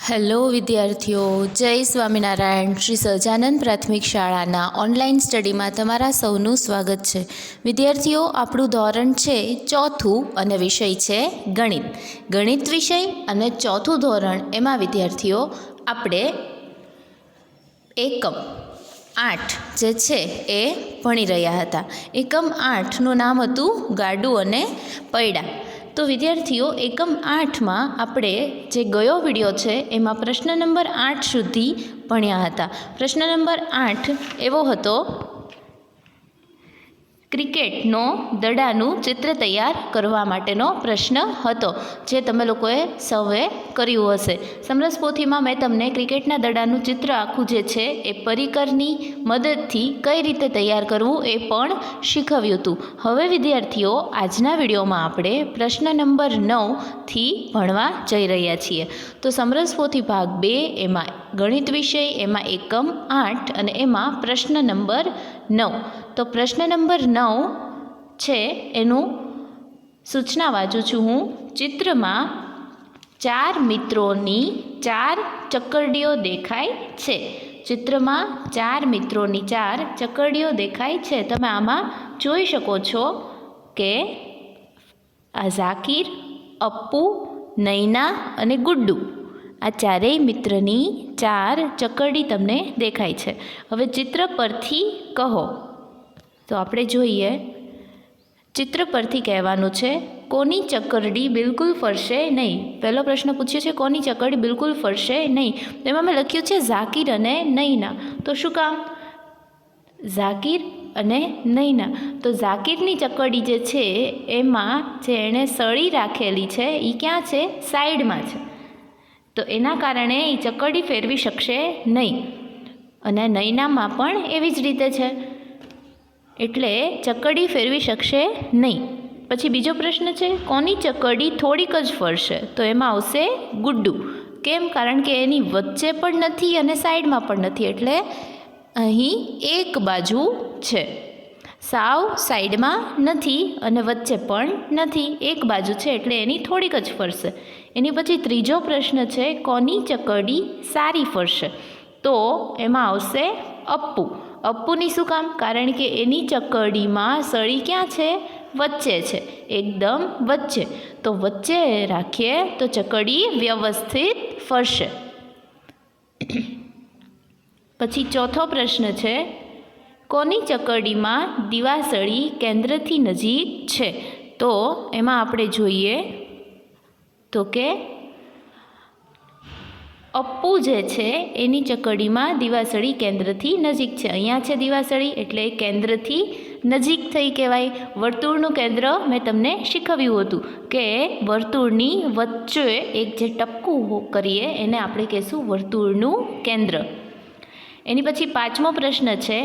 Hello વિદ્યાર્થીઓ, જય સ્વામિનારાયણ. શ્રી સહજાનંદ પ્રાથમિક શાળાના ઓનલાઈન સ્ટડીમાં તમારા સૌનું સ્વાગત છે. વિદ્યાર્થીઓ, આપણું ધોરણ છે 4થું અને વિષય છે ગણિત. ગણિત વિષય અને 4થું ધોરણ એમાં વિદ્યાર્થીઓ આપણે એકમ 8 જે છે એ ભણી રહ્યા હતા. એકમ 8નું નામ હતું ગાડું અને પૈડા. તો વિદ્યાર્થીઓ, એકમ 8માં આપણે જે ગયો વિડીયો છે એમાં પ્રશ્ન નંબર 8 સુધી ભણ્યા હતા. પ્રશ્ન નંબર 8 એવો હતો, ક્રિકેટનો દડાનું ચિત્ર તૈયાર કરવા માટેનો પ્રશ્ન હતો, જે તમે લોકોએ સૌએ કર્યું હશે. સમરસ પોથીમાં મેં તમને ક્રિકેટના દડાનું ચિત્ર આખું જે છે એ પરિકરની મદદથી કઈ રીતે તૈયાર કરવું એ પણ શીખવ્યું હતું. હવે વિદ્યાર્થીઓ, આજના વિડીયોમાં આપણે પ્રશ્ન નંબર 9થી ભણવા જઈ રહ્યા છીએ. તો સમરસ પોથી ભાગ 2 એમાં ગણિત વિષય, એમાં એકમ 8 અને એમાં પ્રશ્ન નંબર 9. તો પ્રશ્ન નંબર 9 છે એનું સૂચના વાંચું છું હું. ચિત્રમાં 4 મિત્રોની 4 ચકરડીઓ દેખાય છે. ચિત્રમાં 4 મિત્રોની 4 ચકરડીઓ દેખાય છે. તમે આમાં જોઈ શકો છો કે આ ઝાકીર, અપ્પુ, નૈના અને ગુડ્ડુ, આ ચારેય મિત્રની 4 ચકરડી તમને દેખાય છે. હવે ચિત્ર પરથી કહો. તો આપણે જોઈએ, ચિત્ર પરથી કહેવાનું છે, કોની ચકરડી બિલકુલ ફરશે નહીં. પહેલો પ્રશ્ન પૂછ્યો છે, કોની ચકરડી બિલકુલ ફરશે નહીં. એમાં મેં લખ્યું છે ઝાકીર અને નૈના. તો શું કામ? ઝાકીર અને નૈના. તો ઝાકીરની ચકરડી જે છે એમાં જે એણે સળી રાખેલી છે એ ક્યાં છે? સાઈડમાં છે. તો એના કારણે એ ચકરડી ફેરવી શકશે નહીં. અને નૈનામાં પણ એવી જ રીતે છે, એટલે ચકરડી ફેરવી શકશે નહીં. પછી બીજો પ્રશ્ન છે, કોની ચકરડી થોડીક જ ફરશે. તો એમાં આવશે ગુડ્ડુ. કેમ? કારણ કે એની વચ્ચે પણ નથી અને સાઈડમાં પણ નથી, એટલે અહીં એક બાજુ છે. સાવ સાઈડમાં નથી અને વચ્ચે પણ નથી, એક બાજુ છે, એટલે એની થોડીક જ ફરશે. એની પછી ત્રીજો પ્રશ્ન છે, કોની ચકરડી સારી ફરશે. તો એમાં આવશે અપ્પુ. અપ્પુની શું કામ? કારણ કે એની ચકરડીમાં સળી ક્યાં છે? વચ્ચે છે, એકદમ વચ્ચે. તો વચ્ચે રાખીએ તો ચકરડી વ્યવસ્થિત ફરશે. પછી ચોથો પ્રશ્ન છે, કોની ચકરડીમાં દિવાસળી કેન્દ્રથી નજીક છે. તો એમાં આપણે જોઈએ તો કે અપ્પુ જે છે એની ચકરડીમાં દિવાસળી કેન્દ્રથી નજીક છે. અહીંયા છે દિવાસળી, એટલે કેન્દ્રથી નજીક થઈ કહેવાય. વર્તુળનું કેન્દ્ર મેં તમને શીખવ્યું હતું કે વર્તુળની વચ્ચે એક જે ટપકું કરીએ એને આપણે કહીશું વર્તુળનું કેન્દ્ર. એની પછી પાંચમો પ્રશ્ન છે,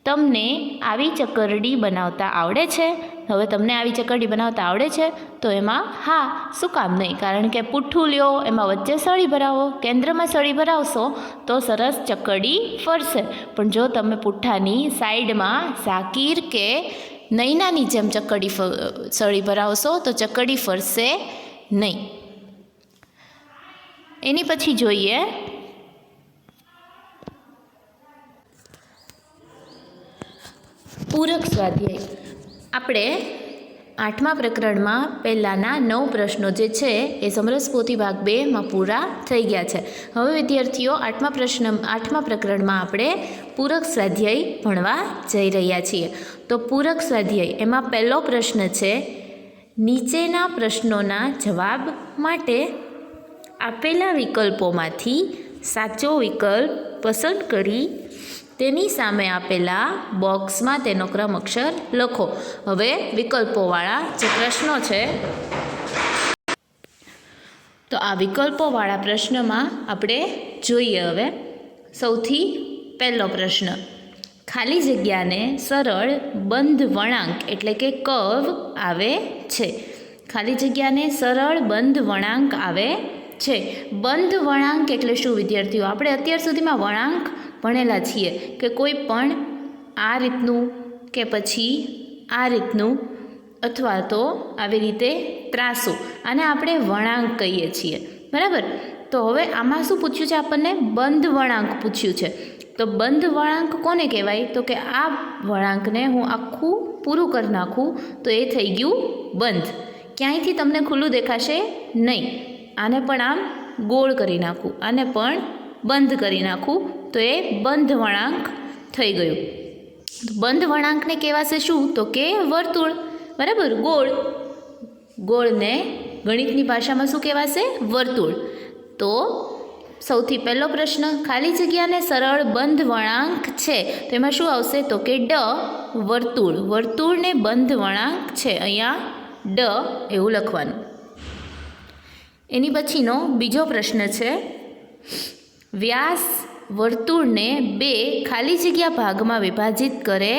તમને આવી ચકરડી બનાવતા આવડે છે. હવે તમને આવી ચકરડી બનાવતા આવડે છે? તો એમાં હા. શું કામ નહીં? કારણ કે પુઠ્ઠું લ્યો, એમાં વચ્ચે સળી ભરાવો, કેન્દ્રમાં સળી ભરાવશો તો સરસ ચકરડી ફરશે. પણ જો તમે પુઠ્ઠાની સાઈડમાં ઝાકીર કે નૈનાની જેમ ચકરડી સળી ભરાવશો તો ચકરડી ફરશે નહીં. એની પછી જોઈએ પૂરક સ્વાધ્યાય. આપણે 8મા પ્રકરણમાં પહેલાંના 9 પ્રશ્નો જે છે એ સમરસ પોથી ભાગ 2માં પૂરા થઈ ગયા છે. હવે વિદ્યાર્થીઓ, 8મા પ્રકરણમાં આપણે પૂરક સ્વાધ્યાય ભણવા જઈ રહ્યા છીએ. તો પૂરક સ્વાધ્યાય એમાં પહેલો પ્રશ્ન છે, નીચેના પ્રશ્નોના જવાબ માટે આપેલા વિકલ્પોમાંથી સાચો વિકલ્પ પસંદ કરી તેની સામે આપેલા બોક્સમાં તેનો ક્રમ અક્ષર લખો. હવે વિકલ્પોવાળા જે પ્રશ્નો છે, તો આ વિકલ્પોવાળા પ્રશ્નમાં આપણે જોઈએ. હવે સૌથી પહેલો પ્રશ્ન, ખાલી જગ્યાને સરળ બંધ વળાંક એટલે કે કર્વ આવે છે. ખાલી જગ્યાને સરળ બંધ વળાંક આવે છે. બંધ વળાંક એટલે શું વિદ્યાર્થીઓ? આપણે અત્યાર સુધીમાં વળાંક ભણેલા છીએ કે કોઈ પણ આ રીતનું કે પછી આ રીતનું અથવા તો આવી રીતે ત્રાસું, આને આપણે વળાંક કહીએ છીએ. બરાબર. તો હવે આમાં શું પૂછ્યું છે આપણને? બંધ વળાંક પૂછ્યું છે. તો બંધ વળાંક કોને કહેવાય? તો કે આ વળાંકને હું આખું પૂરું કરી નાખું તો એ થઈ ગયું બંધ. ક્યાંયથી તમને ખુલ્લું દેખાશે નહીં. આને પણ આમ ગોળ કરી નાખું, આને પણ બંધ કરી નાખું તો એ બંધ વળાંક થઈ ગયું. બંધ વળાંકને કહેવાશે શું? તો કે વર્તુળ. બરાબર, ગોળ. ગોળને ગણિતની ભાષામાં શું કહેવાશે? વર્તુળ. તો સૌથી પહેલો પ્રશ્ન, ખાલી જગ્યાને સરળ બંધ વળાંક છે તો એમાં શું આવશે? તો કે ડ વર્તુળ. વર્તુળને બંધ વળાંક છે, અહીંયા ડ એવું લખવાનું. એની પછીનો બીજો પ્રશ્ન છે, વ્યાસ વર્તુળને 2 ખાલી જગ્યા ભાગમાં વિભાજિત કરે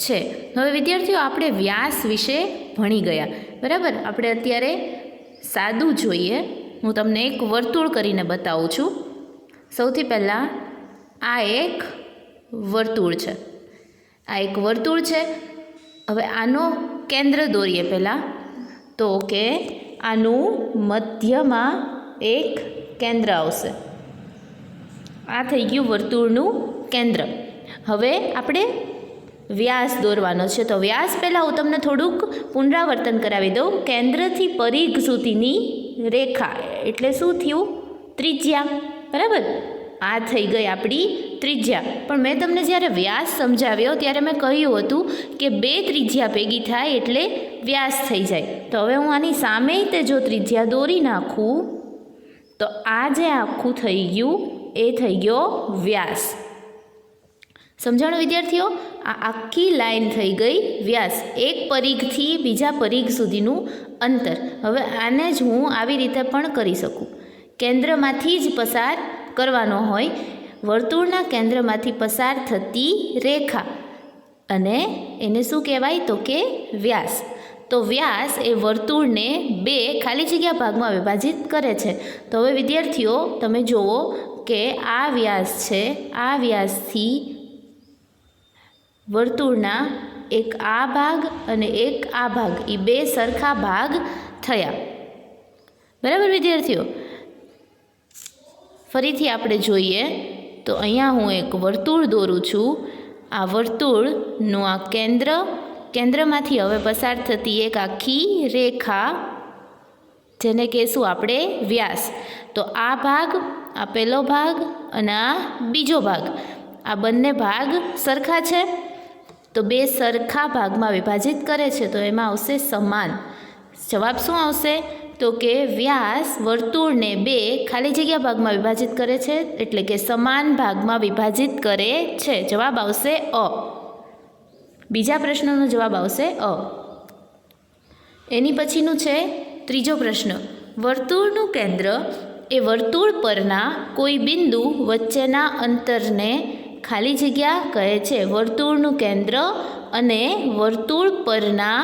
છે. હવે વિદ્યાર્થીઓ, આપણે વ્યાસ વિશે ભણી ગયા. બરાબર, આપણે અત્યારે સાદું જોઈએ. હું તમને એક વર્તુળ કરીને બતાવું છું. સૌથી પહેલાં આ એક વર્તુળ છે. આ એક વર્તુળ છે. હવે આનો કેન્દ્ર દોરીએ પહેલાં. તો કે આનું મધ્યમાં એક કેન્દ્ર આવશે. આ થઈ ગયું વર્તુળનું કેન્દ્ર. હવે આપણે વ્યાસ દોરવાનો છે. તો વ્યાસ પહેલાં હું તમને થોડુંક પુનરાવર્તન કરાવી દઉં. કેન્દ્રથી પરિઘ સુધીની રેખા એટલે શું થયું? ત્રિજ્યા. બરાબર, આ થઈ ગઈ આપણી ત્રિજ્યા. પણ મેં તમને જ્યારે વ્યાસ સમજાવ્યો ત્યારે મેં કહ્યું હતું કે 2 ત્રિજ્યા ભેગી થાય એટલે વ્યાસ થઈ જાય. તો હવે હું આની સામે તે જો ત્રિજ્યા દોરી નાખું તો આ જે આખું થઈ ગયું એ થઈ ગયો વ્યાસ. સમજાણું વિદ્યાર્થીઓ? આ આખી લાઈન થઈ ગઈ વ્યાસ. એક પરિઘથી બીજા પરિઘ સુધીનું અંતર. હવે આને જ હું આવી રીતે પણ કરી શકું. કેન્દ્રમાંથી જ પસાર કરવાનો હોય. વર્તુળના કેન્દ્રમાંથી પસાર થતી રેખા, અને એને શું કહેવાય? તો કે વ્યાસ. તો વ્યાસ એ વર્તુળને 2 ખાલી જગ્યા ભાગમાં વિભાજિત કરે છે. તો હવે વિદ્યાર્થીઓ, તમે જુઓ કે આ વ્યાસ છે. આ વ્યાસથી વર્તુળના એક આ ભાગ અને એક આ ભાગ, એ 2 સરખા ભાગ થયા. બરાબર વિદ્યાર્થીઓ? ફરીથી આપણે જોઈએ તો અહીંયા હું એક વર્તુળ દોરું છું. આ વર્તુળનું આ કેન્દ્રમાંથી હવે પસાર થતી એક આખી રેખા, જેને કહેશું આપણે વ્યાસ. તો આ ભાગ, આ પહેલો ભાગ અને આ બીજો ભાગ, આ બંને ભાગ સરખા છે. તો 2 સરખા ભાગમાં વિભાજિત કરે છે તો એમાં આવશે સમાન. જવાબ શું આવશે? તો કે વ્યાસ વર્તુળને 2 ખાલી જગ્યા ભાગમાં વિભાજિત કરે છે, એટલે કે સમાન ભાગમાં વિભાજિત કરે છે. જવાબ આવશે અ. બીજા પ્રશ્નનો જવાબ આવશે અ. એની પછીનું છે ત્રીજો પ્રશ્ન, વર્તુળનું કેન્દ્ર એ વર્તુળ પરના કોઈ બિંદુ વચ્ચેના અંતરને ખાલી જગ્યા કહે છે. વર્તુળનું કેન્દ્ર અને વર્તુળ પરના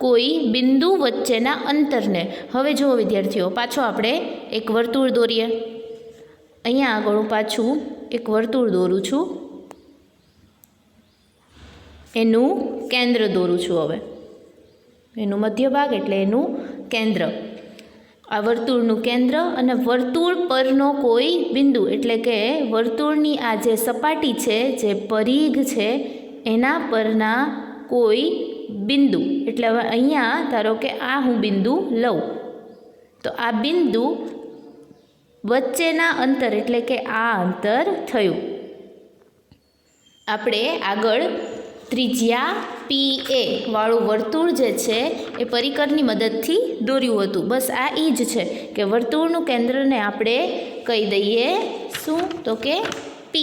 કોઈ બિંદુ વચ્ચેના અંતરને. હવે જુઓ વિદ્યાર્થીઓ, પાછો આપણે એક વર્તુળ દોરીએ. અહીંયા આગળ હું પાછું એક વર્તુળ દોરું છું. એનું કેન્દ્ર દોરું છું. હવે એનું મધ્ય ભાગ એટલે એનું કેન્દ્ર. આ વર્તુળનું કેન્દ્ર અને વર્તુળ પરનો કોઈ બિંદુ, એટલે કે વર્તુળની આ જે સપાટી છે, જે પરિઘ છે, એના પરના કોઈ બિંદુ. એટલે હવે અહીંયા ધારો કે આ હું બિંદુ લઉં તો આ બિંદુ વચ્ચેના અંતર એટલે કે આ અંતર થયું. આપણે આગળ ત્રિજ્યા PA વાળું વર્તુળ જે છે એ પરિકરની મદદથી દોર્યું હતું. બસ આ એ જ છે કે વર્તુળનું કેન્દ્રને આપણે કહી દઈએ શું? તો કે P.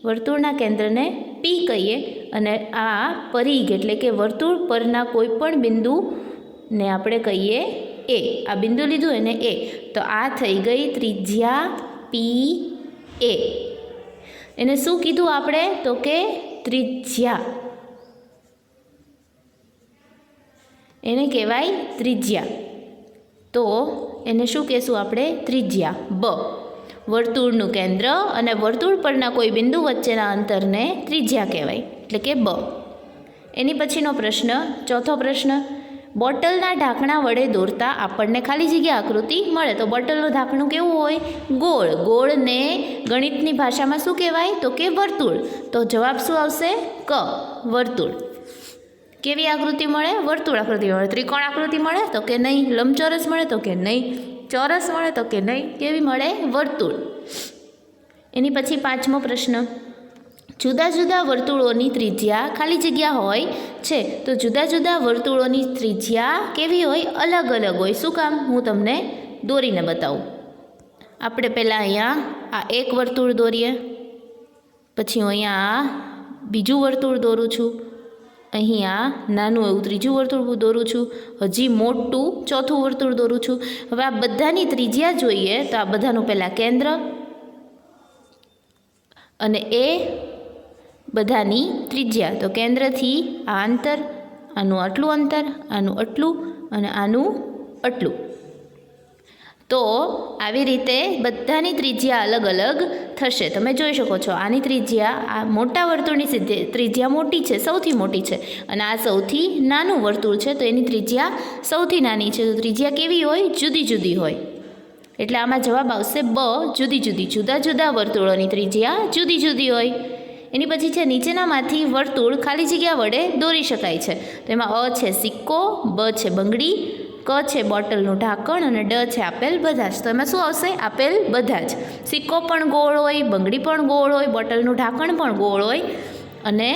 વર્તુળના કેન્દ્રને P કહીએ અને આ પરિઘ એટલે કે વર્તુળ પરના કોઈ પણ બિંદુને આપણે કહીએ A. આ બિંદુ લીધું એને A. તો આ થઈ ગઈ ત્રિજ્યા PA. એને શું કીધું આપણે? તો કે ત્રિજ્યા. એને કહેવાય ત્રિજ્યા. તો એને શું કહેશું આપણે? ત્રિજ્યા બ. વર્તુળનું કેન્દ્ર અને વર્તુળ પરના કોઈ બિંદુ વચ્ચેના અંતરને ત્રિજ્યા કહેવાય, એટલે કે બ. એની પછીનો પ્રશ્ન, ચોથો પ્રશ્ન, બોટલના ઢાંકણા વડે દોરતા આપણને ખાલી જગ્યા આકૃતિ મળે. તો બોટલનું ઢાંકણું કેવું હોય? ગોળ. ગોળને ગણિતની ભાષામાં શું કહેવાય? તો કે વર્તુળ. તો જવાબ શું આવશે? ક, વર્તુળ. કેવી આકૃતિ મળે? વર્તુળ આકૃતિ મળે. ત્રિકોણ આકૃતિ મળે? તો કે નહીં. લંબચોરસ મળે? તો કે નહીં. ચોરસ મળે? તો કે નહીં. કેવી મળે? વર્તુળ. એની પછી 5મો પ્રશ્ન. જુદા જુદા વર્તુળોની ત્રિજ્યા ખાલી જગ્યા હોય છે. તો જુદા જુદા વર્તુળોની ત્રિજ્યા કેવી હોય? અલગ અલગ હોય. શું કામ? હું તમને દોરીને બતાવું. આપણે પહેલાં અહીંયા આ એક વર્તુળ દોરીએ, પછી હું અહીંયા આ બીજું વર્તુળ દોરું છું, અહીંયા નાનું એવું ત્રીજું વર્તુળ દોરું છું, હજી મોટું ચોથું વર્તુળ દોરું છું. હવે આ બધાની ત્રિજ્યા જોઈએ તો આ બધાનું પહેલાં કેન્દ્ર અને એ બધાની ત્રિજ્યા. તો કેન્દ્રથી આ અંતર, આનું આટલું અંતર, આનું આટલું અને આનું આટલું. તો આવી રીતે બધાની ત્રિજ્યા અલગ અલગ થશે. તમે જોઈ શકો છો આની ત્રિજ્યા, આ મોટા વર્તુળની ત્રિજ્યા મોટી છે, સૌથી મોટી છે, અને આ સૌથી નાનું વર્તુળ છે તો એની ત્રિજ્યા સૌથી નાની છે. તો ત્રિજ્યા કેવી હોય? જુદી જુદી હોય. એટલે આમાં જવાબ આવશે બ, જુદી જુદી. જુદા જુદા વર્તુળોની ત્રિજ્યા જુદી જુદી હોય. એની પછી છે નીચેનામાંથી વર્તુળ ખાલી જગ્યા વડે દોરી શકાય છે. તો એમાં અ છે સિક્કો, બ છે બંગડી, ક છે બોટલનું ઢાંકણ અને ડ છે આપેલ બધા જ. તો એમાં શું આવશે? આપેલ બધા જ. સિક્કો પણ ગોળ હોય, બંગડી પણ ગોળ હોય, બોટલનું ઢાંકણ પણ ગોળ હોય, અને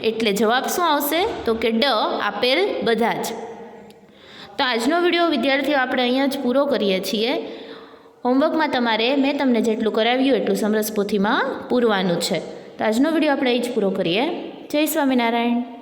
એટલે જવાબ શું આવશે? તો કે ડ, આપેલ બધા જ. તો આજનો વિડીયો વિદ્યાર્થીઓ આપણે અહીંયા જ પૂરો કરીએ છીએ. હોમવર્કમાં તમારે મેં તમને જેટલું કરાવ્યું એટલું સમરસ પોથીમાં પૂરવાનું છે. તો આજનો વિડીયો આપણે અહીં જ પૂરો કરીએ. જય સ્વામિનારાયણ.